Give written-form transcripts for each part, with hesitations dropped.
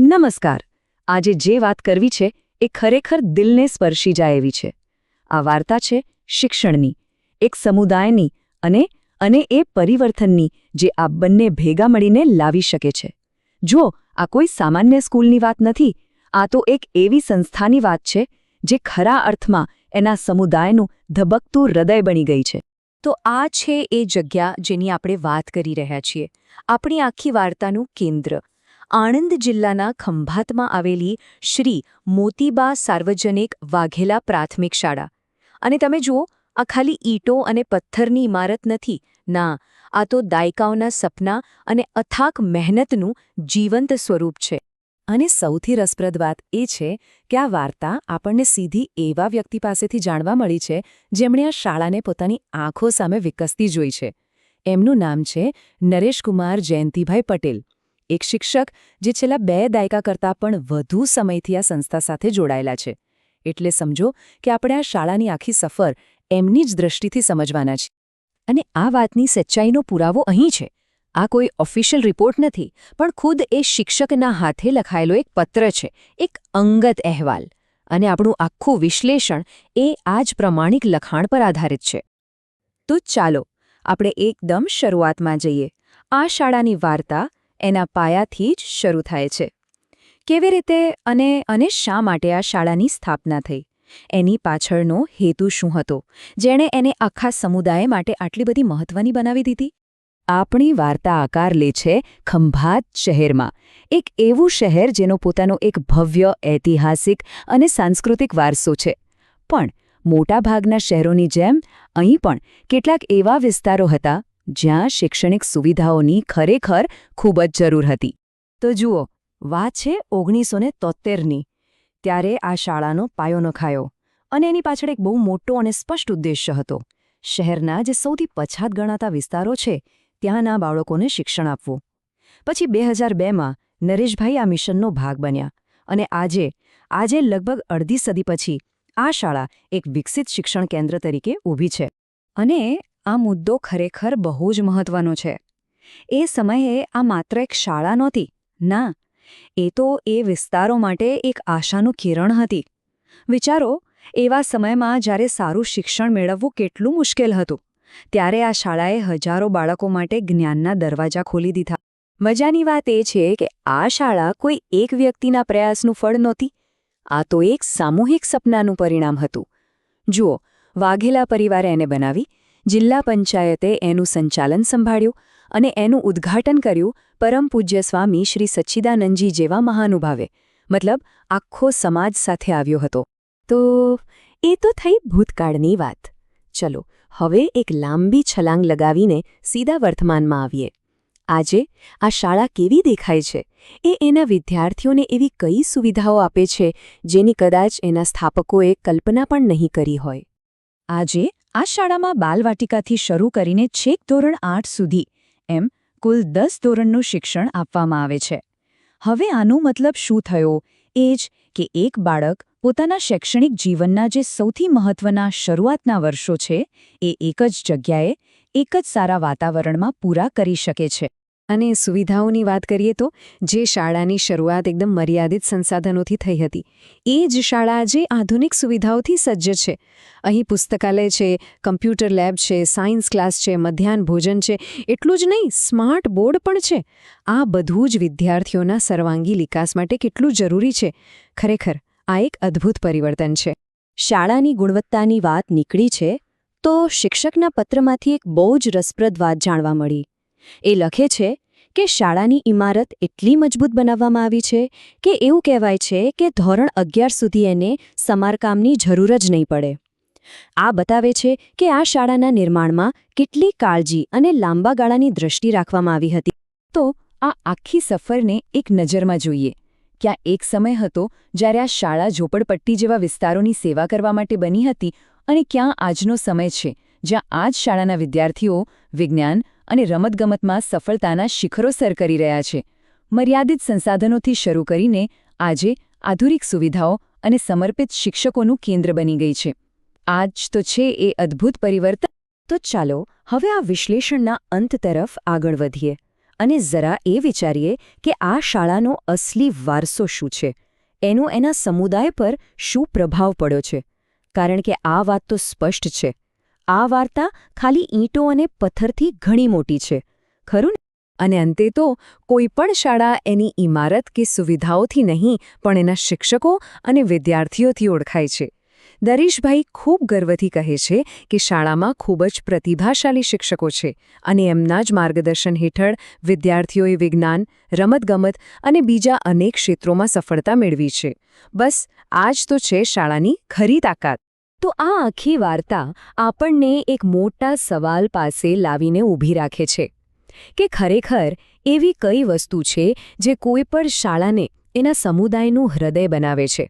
નમસ્કાર. આજે જે વાત કરવી છે એ ખરેખર દિલને સ્પર્શી જાય એવી છે. આ વાર્તા છે શિક્ષણની, એક સમુદાયની અને એ પરિવર્તનની જે આ બંને ભેગા મળીને લાવી શકે છે. જુઓ, આ કોઈ સામાન્ય સ્કૂલની વાત નથી. આ તો એક એવી સંસ્થાની વાત છે જે ખરા અર્થમાં એના સમુદાયનું ધબકતું હૃદય બની ગઈ છે. તો આ છે એ જગ્યા જેની આપણે વાત કરી રહ્યા છીએ. આપણી આખી વાર્તાનું કેન્દ્ર આણંદ જિલ્લાના ખંભાતમાં આવેલી શ્રી મોતીબા સાર્વજનિક વાઘેલા પ્રાથમિક શાળા. અને તમે જુઓ, આ ખાલી ઈંટો અને પથ્થરની ઇમારત નથી. ના, આ તો દાયકાઓના સપના અને અથાક મહેનતનું જીવંત સ્વરૂપ છે. અને સૌથી રસપ્રદ વાત એ છે કે આ વાર્તા આપણને સીધી એવા વ્યક્તિ પાસેથી જાણવા મળી છે જેમણે આ શાળાને પોતાની આંખો સામે વિકસતી જોઈ છે. એમનું નામ છે નરેશકુમાર જયંતિભાઈ પટેલ, એક શિક્ષક જે છેલ્લા 2 દાયકા કરતાં પણ વધુ સમયથી આ સંસ્થા સાથે જોડાયેલા છે. એટલે સમજો કે આપણે આ શાળાની આખી સફર એમની જ દૃષ્ટિથી સમજવાના છે. અને આ વાતની સચ્ચાઈનો પુરાવો અહીં છે. આ કોઈ ઓફિશિયલ રિપોર્ટ નથી, પણ ખુદ એ શિક્ષકના હાથે લખાયેલો એક પત્ર છે, એક અંગત અહેવાલ. અને આપણું આખું વિશ્લેષણ એ આ જ પ્રમાણિક લખાણ પર આધારિત છે. તો ચાલો આપણે એકદમ શરૂઆતમાં જઈએ. આ શાળાની વાર્તા એના પાયાથી જ શરૂ થાય છે. કેવી રીતે અને શા માટે આ શાળાની સ્થાપના થઈ? એની પાછળનો હેતુ શું હતો, જેણે એને આખા સમુદાય માટે આટલી બધી મહત્વની બનાવી દીધી? આપણી વાર્તા આકાર લે છે ખંભાત શહેરમાં, એક એવું શહેર જેનો પોતાનો એક ભવ્ય ઐતિહાસિક અને સાંસ્કૃતિક વારસો છે. પણ મોટાભાગના શહેરોની જેમ અહીં પણ કેટલાક એવા વિસ્તારો હતા જ્યાં શૈક્ષણિક સુવિધાઓની ખરેખર ખૂબ જ જરૂર હતી. તો જુઓ, વાત છે 1973ની. ત્યારે આ શાળાનો પાયો નખાયો અને એની પાછળ એક બહુ મોટો અને સ્પષ્ટ ઉદ્દેશ્ય હતો. શહેરના જે સૌથી પછાત ગણાતા વિસ્તારો છે ત્યાંના બાળકોને શિક્ષણ આપવું. પછી 2002માં નરેશભાઈ આ મિશનનો ભાગ બન્યા અને આજે લગભગ અડધી સદી પછી આ શાળા એક વિકસિત શિક્ષણ કેન્દ્ર તરીકે ઊભી છે. અને આ મુદ્દો ખરેખર બહુ જ મહત્વનો છે. એ સમયે આ માત્ર એક શાળા નહોતી. ના, એ તો એ વિસ્તારો માટે એક આશાનું કિરણ હતી. વિચારો, એવા સમયમાં જ્યારે સારું શિક્ષણ મેળવવું કેટલું મુશ્કેલ હતું, ત્યારે આ શાળાએ હજારો બાળકો માટે જ્ઞાનના દરવાજા ખોલી દીધા. મજાની વાત એ છે કે આ શાળા કોઈ એક વ્યક્તિના પ્રયાસનું ફળ નહોતી. આ તો એક સામૂહિક સપનાનું પરિણામ હતું. જુઓ, વાઘેલા પરિવારે એને બનાવી, જિલ્લા પંચાયતે એનું સંચાલન સંભાળ્યું અને એનું ઉદ્ઘાટન કર્યું પરમ પૂજ્ય સ્વામી શ્રી સચ્ચિદાનંદજી જેવા મહાનુભાવે. મતલબ આખો સમાજ સાથે આવ્યો હતો. તો એ તો થઈ ભૂતકાળની વાત. ચલો હવે એક લાંબી છલાંગ લગાવીને સીધા વર્તમાનમાં આવીએ. આજે આ શાળા કેવી દેખાય છે? એ એના વિદ્યાર્થીઓને એવી કઈ સુવિધાઓ આપે છે જેની કદાચ એના સ્થાપકોએ કલ્પના પણ નહીં કરી હોય? આજે આ શાળામાં બાલવાટિકાથી શરૂ કરીને છેક ધોરણ 8 સુધી એમ કુલ 10 ધોરણનું શિક્ષણ આપવામાં આવે છે. હવે આનું મતલબ શું થયો? એ જ કે એક બાળક પોતાના શૈક્ષણિક જીવનના જે સૌથી મહત્વના શરૂઆતના વર્ષો છે એ એક જ જગ્યાએ, એક જ સારા વાતાવરણમાં પૂરા કરી શકે છે. અને સુવિધાઓની વાત કરીએ તો જે શાળાની શરૂઆત એકદમ મર્યાદિત સંસાધનોથી થઈ હતી, એ જ શાળા આજે આધુનિક સુવિધાઓથી સજ્જ છે. અહીં પુસ્તકાલય છે, કમ્પ્યુટર લેબ છે, સાયન્સ ક્લાસ છે, મધ્યાહન ભોજન છે. એટલું જ નહીં, સ્માર્ટ બોર્ડ પણ છે. આ બધું જ વિદ્યાર્થીઓના સર્વાંગી વિકાસ માટે કેટલું જરૂરી છે. ખરેખર આ એક અદ્ભુત પરિવર્તન છે. શાળાની ગુણવત્તાની વાત નીકળી છે તો શિક્ષકના પત્રમાંથી એક બહુ જ રસપ્રદ વાત જાણવા મળી. એ લખે છે કે શાળાની ઇમારત એટલી મજબૂત બનાવવામાં આવી છે કે એવું કહેવાય છે કે ધોરણ 11 સુધી એને સમારકામની જરૂર જ નહીં પડે. આ બતાવે છે કે આ શાળાના નિર્માણમાં કેટલી કાળજી અને લાંબા ગાળાની દૃષ્ટિ રાખવામાં આવી હતી. તો આ આખી સફરને એક નજરમાં જોઈએ. ક્યાં એક સમય હતો જ્યારે આ શાળા ઝોપડપટ્ટી જેવા વિસ્તારોની સેવા કરવા માટે બની હતી અને ક્યાં આજનો સમય છે જ્યાં આ જ શાળાના વિદ્યાર્થીઓ વિજ્ઞાન અને રમતગમતમાં સફળતાના શિખરો સર કરી રહ્યા છે. મર્યાદિત સંસાધનોથી શરૂ કરીને આજે આધુનિક સુવિધાઓ અને સમર્પિત શિક્ષકોનું કેન્દ્ર બની ગઈ છે. આ જ તો છે એ અદ્ભુત પરિવર્તન. તો ચાલો હવે આ વિશ્લેષણના અંત તરફ આગળ વધીએ અને જરા એ વિચારીએ કે આ શાળાનો અસલી વારસો શું છે, એનો એના સમુદાય પર શું પ્રભાવ પડ્યો છે. કારણ કે આ વાત તો સ્પષ્ટ છે. આ વાર્તા ખાલી ઈંટો અને પથ્થરથી ઘણી મોટી છે, ખરું ને? અને અંતે તો કોઈ પણ શાળા એની ઇમારત કે સુવિધાઓથી નહીં પણ એના શિક્ષકો અને વિદ્યાર્થીઓથી ઓળખાય છે. દરેશભાઈ ખૂબ ગર્વથી કહે છે કે શાળામાં ખૂબ જ પ્રતિભાશાળી શિક્ષકો છે અને એમના જ માર્ગદર્શન હેઠળ વિદ્યાર્થીઓએ વિજ્ઞાન, રમતગમત અને બીજા અનેક ક્ષેત્રોમાં સફળતા મેળવી છે. બસ આ જ તો છે શાળાની ખરી તાકાત. તો આ આખી વાર્તા આપણને એક મોટા સવાલ પાસે લાવીને ઊભી રાખે છે કે ખરેખર એવી કઈ વસ્તુ છે જે કોઈ પણ શાળાને એના સમુદાયનું હૃદય બનાવે છે?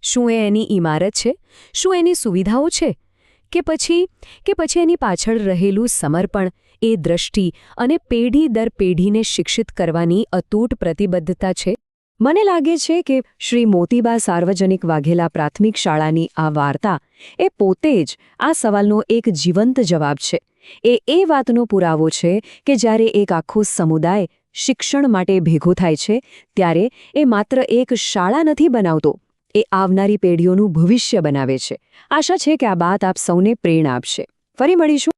શું એ એની ઇમારત છે? શું એની સુવિધાઓ છે? કે પછી એની પાછળ રહેલું સમર્પણ, એ દ્રષ્ટિ અને પેઢી દર પેઢીને શિક્ષિત કરવાની અતૂટ પ્રતિબદ્ધતા છે? મને લાગે છે કે શ્રી મોતીબા સાર્વજનિક વાઘેલા પ્રાથમિક શાળાની આ વાર્તા એ પોતે જ આ સવાલનો એક જીવંત જવાબ છે. એ વાતનો પુરાવો છે કે જ્યારે એક આખો સમુદાય શિક્ષણ માટે ભેગો થાય છે ત્યારે એ માત્ર એક શાળા નથી બનાવતો, એ આવનારી પેઢીઓનું ભવિષ્ય બનાવે છે. આશા છે કે આ વાત આપ સૌને પ્રેરણા આપશે. ફરી મળીશું.